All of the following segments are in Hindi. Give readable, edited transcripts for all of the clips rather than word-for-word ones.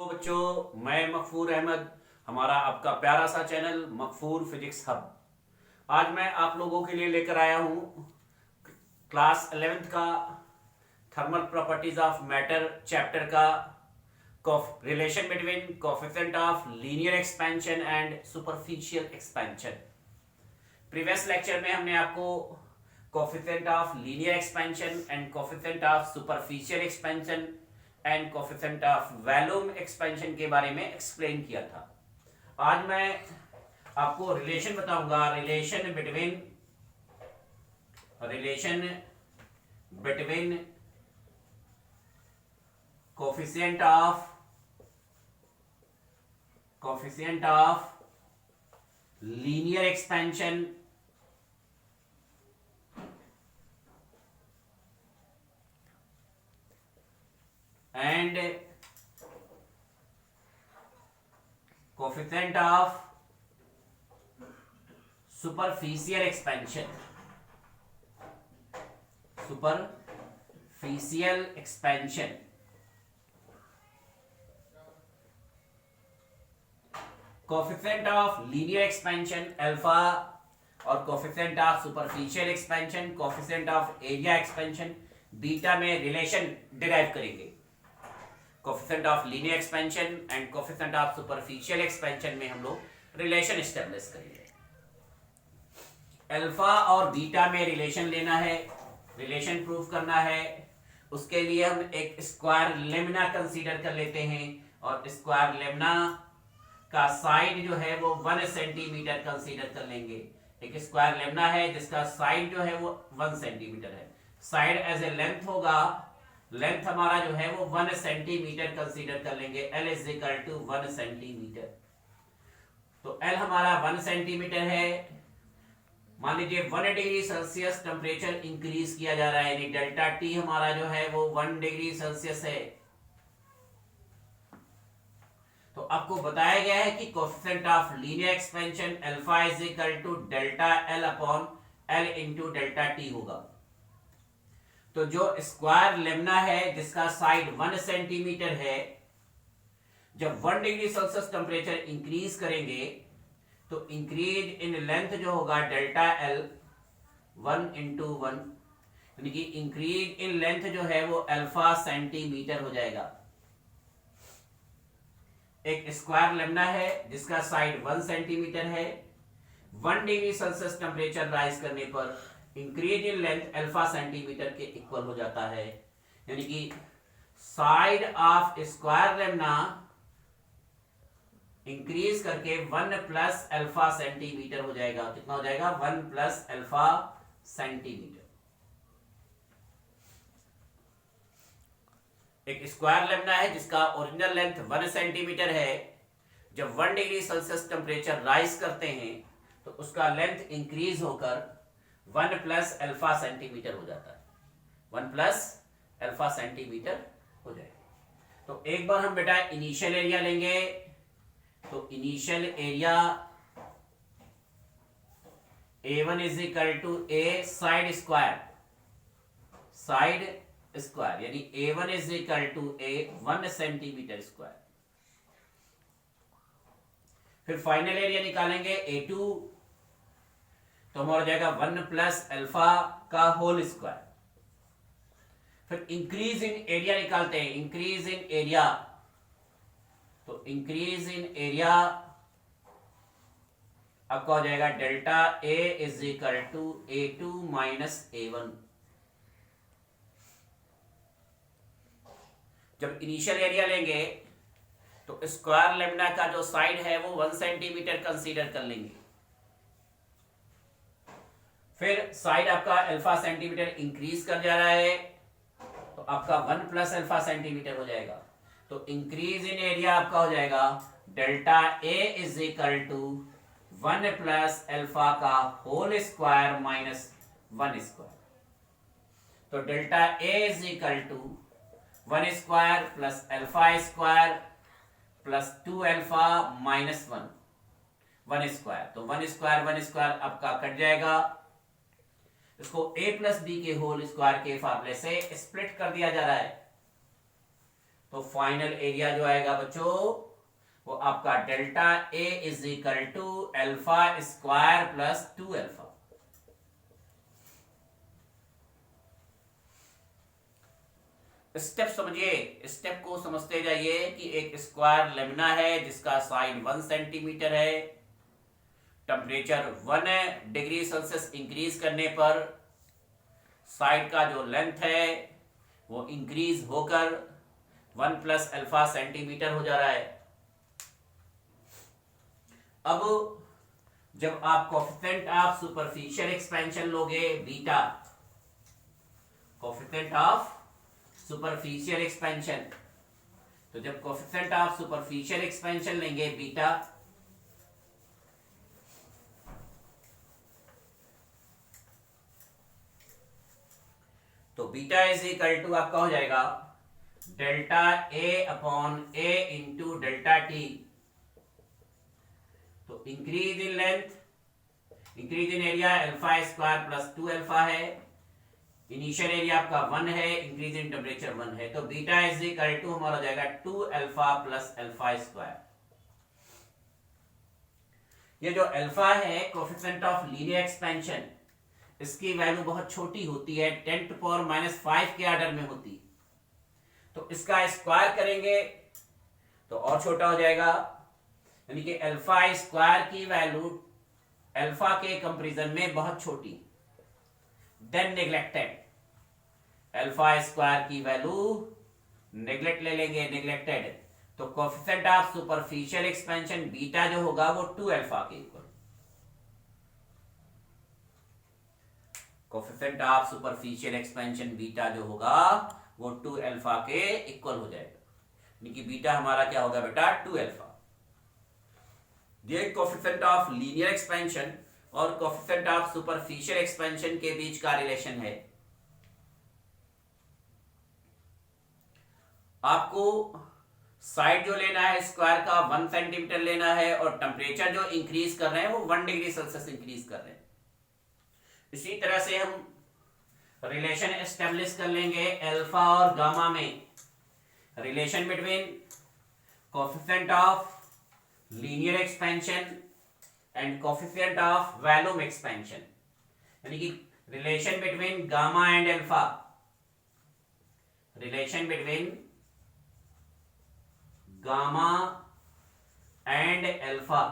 तो बच्चों, मैं मकफूर अहमद, हमारा आपका प्यारा सा चैनल मकफूर फिजिक्स हब। आज मैं आप लोगों के लिए लेकर आया हूँ क्लास 11th का thermal properties of matter chapter का relation between coefficient of linear expansion and superficial expansion. Previous lecture में हमने आपको coefficient of linear expansion and coefficient of superficial expansion and coefficient of volume expansion के बारे में एक्सप्लेन किया था। आज मैं आपको रिलेशन बताऊंगा, relation between coefficient of linear expansion and coefficient of superficial expansion coefficient of linear expansion alpha और coefficient of superficial expansion coefficient of area expansion beta में रिलेशन डिराइव करेंगे। Coefficient of linear expansion and coefficient of superficial expansion में हम लोग रिलेशन एस्टेब्लिश करेंगे। अल्फा और बीटा में रिलेशन लेना है, रिलेशन प्रूफ करना है। उसके लिए हम एक स्क्वायर लेमिना कंसीडर कर लेते हैं और स्क्वायर लेमिना का साइड जो है वो 1 सेंटीमीटर कंसीडर कर लेंगे। एक स्क्वायर लेमिना है जिसका साइड जो है वो 1 सेंटीमीटर है। साइड एज ए लेंथ होगा, लेंथ हमारा जो है वो 1 सेंटीमीटर कंसीडर कर लेंगे। L is equal to 1 centimetre. तो L हमारा 1 सेंटीमीटर है। मान लीजिए 1 डिग्री सेल्सियस टेम्परेचर इंक्रीज किया जा रहा है, यानी डेल्टा T हमारा जो है वो 1 डिग्री सेल्सियस है। तो आपको बताया गया है कि coefficient of linear expansion alpha is equal to delta L upon L into delta T होगा। तो जो स्क्वायर लेमिना है जिसका साइड 1 सेंटीमीटर है, जब 1 डिग्री सेल्सियस टेम्परेचर इंक्रीज करेंगे तो इंक्रीज इन लेंथ जो होगा डेल्टा L 1 इंटू 1, यानी कि इंक्रीज इन लेंथ जो है वो अल्फा सेंटीमीटर हो जाएगा। एक स्क्वायर लेमिना है जिसका साइड 1 सेंटीमीटर है, 1 डिग्री सेल्सियस टेम्परेचर राइज करने पर increase in length alpha centimetre के इक्वल हो जाता है, यानी कि side of square lamina increase करके 1 प्लस अल्फा सेंटीमीटर हो जाएगा। कितना हो जाएगा? 1 प्लस अल्फा सेंटीमीटर। एक स्क्वायर लेमिना है जिसका ओरिजिनल लेंथ 1 सेंटीमीटर है, जब 1 डिग्री सेल्सियस टेम्परेचर राइज करते हैं तो उसका लेंथ इंक्रीज होकर 1 प्लस अल्फा सेंटीमीटर हो जाता है। 1 प्लस अल्फा सेंटीमीटर हो जाएगा। तो एक बार हम बेटा इनिशियल एरिया लेंगे। तो initial area A1 is equal to A side square, यानी A1 is equal to A 1 centimetre square. फिर फाइनल एरिया निकालेंगे A2, तो हमारा हो जाएगा 1 प्लस अल्फा का होल स्क्वायर। फिर इंक्रीज इन एरिया निकालते हैं, इंक्रीज इन एरिया। तो इंक्रीज इन एरिया आपका हो जाएगा delta A is equal to A2 minus A1। जब इनिशियल एरिया लेंगे तो स्क्वायर लेमिना का जो साइड है वो 1 सेंटीमीटर कंसीडर कर लेंगे। फिर साइड आपका अल्फा सेंटीमीटर इंक्रीज कर जा रहा है तो आपका 1 प्लस अल्फा सेंटीमीटर हो जाएगा। तो इंक्रीज इन एरिया आपका हो जाएगा delta A is equal to 1 plus alpha का होल स्क्वायर माइनस 1 स्क्वायर। तो delta A is equal to 1 square plus alpha square plus 2 alpha minus 1 square. तो 1 स्क्वायर आपका कट जाएगा। इसको a प्लस बी के होल स्क्वायर के फार्मूले से स्प्लिट कर दिया जा रहा है। तो फाइनल एरिया जो आएगा बच्चों वो आपका delta A is equal to alpha square plus 2 alpha. Step समझिए, स्टेप को समझते जाइए कि एक स्क्वायर लेमिना है जिसका साइड 1 सेंटीमीटर है। टेम्परेचर 1 डिग्री सेल्सियस इंक्रीज करने पर साइड का जो लेंथ है वो इंक्रीज होकर 1 प्लस अल्फा सेंटीमीटर हो जा रहा है। अब जब आप कोएफिशिएंट ऑफ सुपरफिशियल एक्सपेंशन लोगे beta, coefficient of superficial expansion, तो जब कोएफिशिएंट ऑफ सुपरफिशियल एक्सपेंशन लेंगे बीटा, तो बीटा इज इक्वल टू आपका हो जाएगा delta A upon A into delta T. तो increase in length, increase in area alpha square plus 2 alpha है। इनिशियल एरिया आपका 1 है, इंक्रीज इन टेम्परेचर 1 है, तो बीटा इज इक्वल टू हमारा हो जाएगा 2 अल्फा प्लस अल्फा स्क्वायर। ये जो अल्फा है कोएफिशिएंट ऑफ लीनियर एक्सपेंशन, इसकी वैल्यू बहुत छोटी होती है, 10 टू पावर -5 के ऑर्डर में होती। तो इसका स्क्वायर करेंगे तो और छोटा हो जाएगा, यानी कि अल्फा स्क्वायर की वैल्यू अल्फा के कंपैरिजन में बहुत छोटी। देन नेग्लेक्टेड, अल्फा स्क्वायर की वैल्यू नेग्लेक्ट ले लेंगे, नेग्लेक्टेड, तो coefficient of superficial expansion beta जो होगा वो 2 अल्फा के equal. Coefficient of superficial expansion beta जो होगा वो 2 अल्फा के इक्वल हो जाएगा, यानी कि बीटा हमारा क्या होगा बेटा 2 अल्फा। ये कोएफिशिएंट ऑफ लीनियर एक्सपेंशन और कोएफिशिएंट ऑफ सुपरफिशियल एक्सपेंशन के बीच का रिलेशन है। आपको साइड जो लेना है स्क्वायर का 1 सेंटीमीटर लेना है और टेम्परेचर जो इंक्रीज कर रहे हैं वो 1 डिग्री सेल्सियस इंक्रीज कर रहे हैं। इसी तरह से हम रिलेशन एस्टेब्लिश कर लेंगे अल्फा और गामा में, relation between coefficient of linear expansion and coefficient of volume expansion, यानी कि relation between gamma and alpha, relation between gamma and alpha,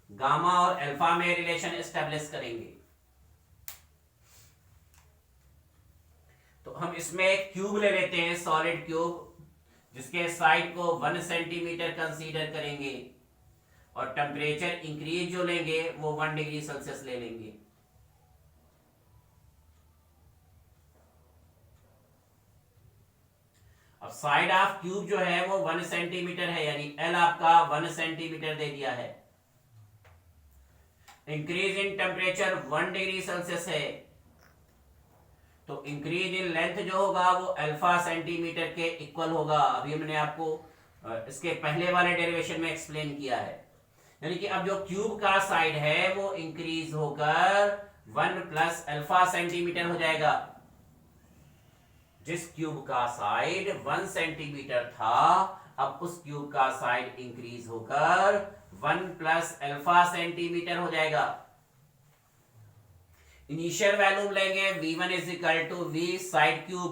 gamma और अल्फा में रिलेशन एस्टेब्लिश करेंगे। तो हम इसमें एक क्यूब ले लेते हैं, सॉलिड क्यूब, जिसके साइड को 1 सेंटीमीटर कंसीडर करेंगे और टेम्परेचर इंक्रीज जो लेंगे वो 1 डिग्री सेल्सियस ले लेंगे। अब साइड ऑफ क्यूब जो है वो 1 सेंटीमीटर है, यानी एल आपका 1 सेंटीमीटर दे दिया है। Increase in temperature 1 degree Celsius है, तो इंक्रीज इन लेंथ जो होगा वो अल्फा सेंटीमीटर के इक्वल होगा। अभी हमने आपको इसके पहले वाले डेरिवेशन में एक्सप्लेन किया है, यानी कि अब जो क्यूब का साइड है वो इंक्रीज होकर 1 प्लस अल्फा सेंटीमीटर हो जाएगा। जिस क्यूब का साइड 1 सेंटीमीटर था, अब उस क्यूब का साइड इंक्रीज होकर 1 प्लस अल्फा सेंटीमीटर हो जाएगा। इनिशियल वैल्यू लेंगे v1 is equal to v side cube,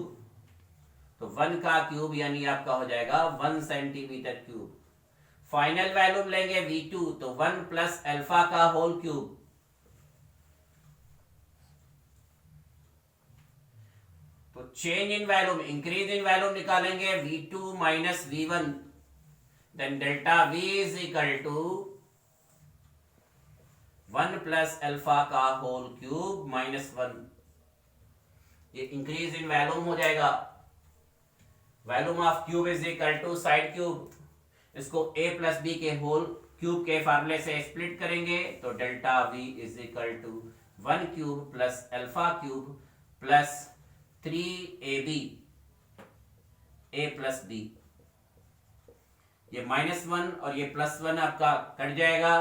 तो 1 का क्यूब यानी आपका हो जाएगा 1 सेंटीमीटर क्यूब। फाइनल वैल्यू लेंगे v2, तो 1 प्लस अल्फा का होल क्यूब, तो change in value, increase in value निकालेंगे v2 माइनस v1, then delta v is equal to 1 plus alpha का होल क्यूब माइनस 1। ये इंक्रीज इन वैल्यूम हो जाएगा। Volume of cube is equal to side cube, इसको a प्लस बी के होल क्यूब के फार्मूले से स्प्लिट करेंगे, तो delta v is equal to 1 cube plus alpha cube plus 3ab a plus B. ये -1 और ये +1 आपका कट जाएगा,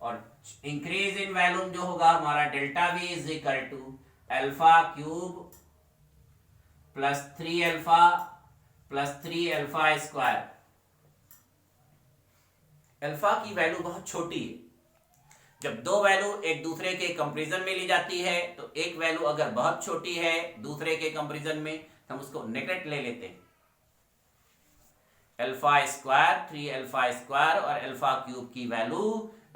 और इंक्रीज इन वैल्यूम जो होगा हमारा delta v is equal to alpha cube plus 3 alpha plus 3 alpha square. अल्फा की वैल्यू बहुत छोटी है। जब दो वैल्यू एक दूसरे के कंपैरिजन में ली जाती है तो एक वैल्यू अगर बहुत छोटी है दूसरे के कंपैरिजन में तो हम उसको नेगलेक्ट ले लेते हैं। अल्फा स्क्वायर, 3 अल्फा स्क्वायर और अल्फा क्यूब की वैल्यू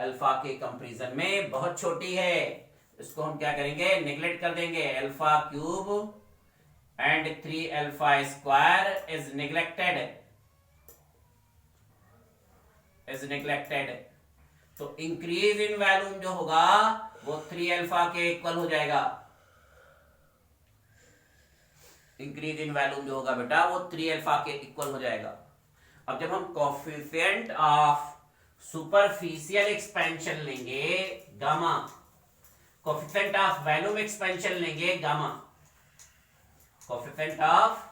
अल्फा के कंपैरिजन में बहुत छोटी है, इसको हम क्या करेंगे, नेगलेक्ट कर देंगे। Alpha cube and 3 alpha square is neglected. तो इंक्रीज इन वैल्यू जो होगा वो 3 अल्फा के इक्वल हो जाएगा। इंक्रीज इन वैल्यू जो होगा बेटा वो 3 अल्फा के इक्वल हो जाएगा। अब जब हम कोएफिशिएंट ऑफ सुपरफिशियल एक्सपेंशन लेंगे gamma, coefficient of volume expansion लेंगे gamma, coefficient of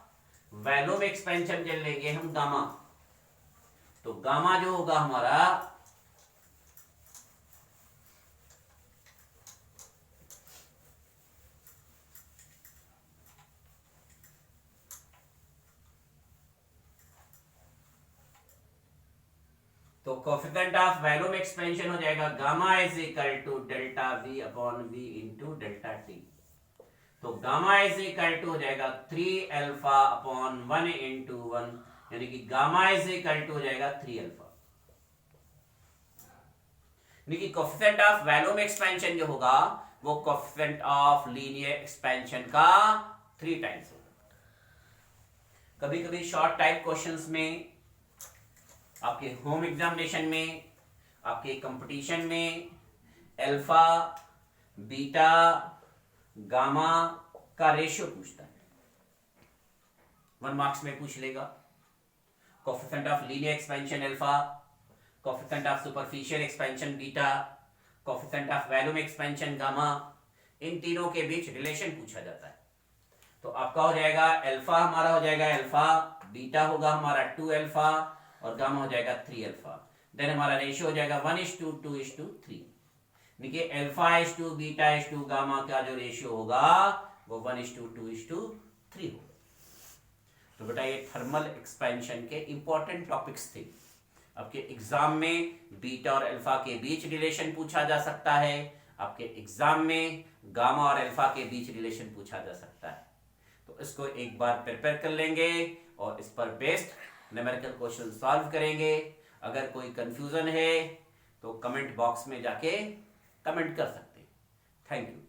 volume expansion जब लेंगे हम गामा, तो गामा जो होगा हमारा तो कोएफिशिएंट ऑफ वैल्यूम एक्सपेंशन हो जाएगा gamma is equal to delta V upon V into delta T. तो गामा इज इक्वल टू हो जाएगा 3 अल्फा अपॉन 1 इंटू 1, यानी कि गामा इज इक्वल टू हो जाएगा 3 अल्फा। यानी कि कोएफिशिएंट ऑफ वैल्यूम एक्सपेंशन जो होगा वो कोएफिशिएंट ऑफ लीनियर एक्सपेंशन का 3 टाइम्स होगा। कभी कभी शॉर्ट टाइप क्वेश्चंस में, आपके होम एग्जामिनेशन में, आपके कंपटीशन में अल्फा, बीटा, गामा का रेशियो पूछता है, 1 मार्क्स में पूछ लेगा। Coefficient of linear expansion alpha, coefficient of superficial expansion beta, coefficient of volume expansion gamma, इन तीनों के बीच रिलेशन पूछा जाता है। तो आपका हो जाएगा अल्फा, हमारा हो जाएगा अल्फा, बीटा होगा हमारा 2 अल्फा और गामा हो जाएगा 3 अल्फा। देन हमारा रेशियो हो जाएगा 1:2:3। देखिए alpha is to beta is to gamma का जो रेशियो होगा वो 1:2:3 होगा। तो बेटा ये थर्मल एक्सपेंशन के इंपॉर्टेंट टॉपिक्स थे। आपके एग्जाम में बीटा और अल्फा के बीच रिलेशन पूछा जा सकता है, आपके एग्जाम में गामा और अल्फा के बीच रिलेशन पूछा जा सकता है। तो इसको एक बार प्रिपेयर कर लेंगे और इस पर बेस्ड न्यूमेरिकल क्वेश्चन सॉल्व करेंगे। अगर कोई कंफ्यूजन है तो कमेंट बॉक्स में जाके कमेंट कर सकते हैं। Thank you.